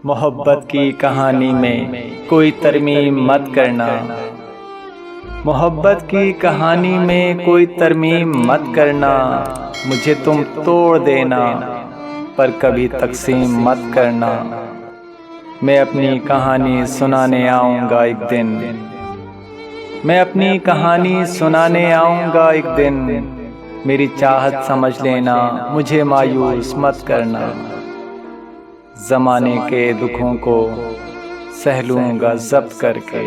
मोहब्बत की कहानी में कोई तरमीम मत करना। मोहब्बत की कहानी में कोई तरमीम मत करना। मुझे तुम तोड़ देना पर कभी तकसीम मत करना। मैं अपनी कहानी सुनाने आऊँगा एक दिन। मैं अपनी कहानी सुनाने आऊँगा एक दिन। मेरी चाहत समझ लेना, मुझे मायूस मत करना। ज़माने के दुखों को सह लूँगा ज़ब्त करके।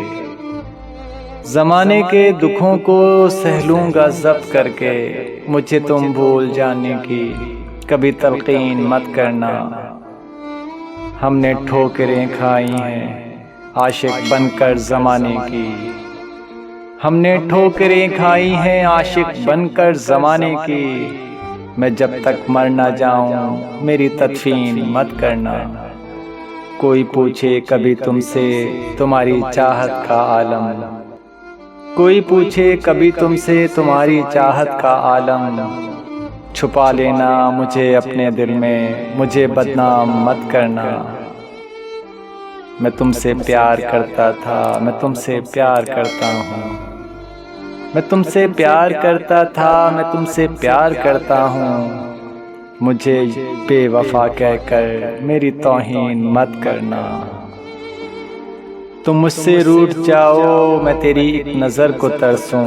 ज़माने के दुखों को सह लूँगा ज़ब्त करके। मुझे तुम भूल जाने की कभी तलकीन मत करना। हमने ठोकरें खाई हैं आशिक बनकर ज़माने की। हमने ठोकरें खाई हैं आशिक बनकर ज़माने की। मैं जब तक मर ना जाऊं मेरी तदफीन मत करना। कोई पूछे कभी तुमसे तुम्हारी चाहत का आलम। कोई पूछे कभी तुमसे तुम्हारी चाहत का आलम। छुपा लेना मुझे अपने दिल में, मुझे बदनाम मत करना। मैं तुमसे प्यार करता था, मैं तुमसे प्यार करता हूँ। मैं तुमसे प्यार करता था, मैं तुमसे प्यार करता हूँ। मुझे बेवफा कहकर मेरी तौहीन मत करना। तुम मुझसे रूठ जाओ मैं तेरी एक नज़र को तरसूं।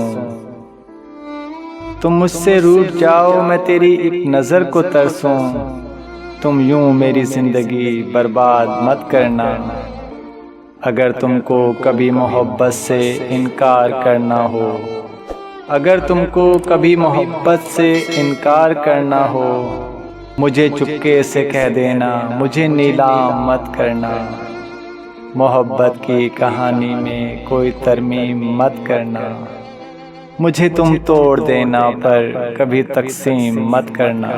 तुम मुझसे रूठ जाओ मैं तेरी एक नज़र को तरसूं। तुम यूं मेरी ज़िंदगी बर्बाद मत करना। अगर तुमको कभी मोहब्बत से इनकार करना हो, अगर तुमको कभी मोहब्बत से इनकार करना हो, मुझे चुपके से कह देना, मुझे नीलाम मत करना। मोहब्बत की कहानी में कोई तरमीम मत करना। मुझे तुम तोड़ देना पर कभी तकसीम मत करना।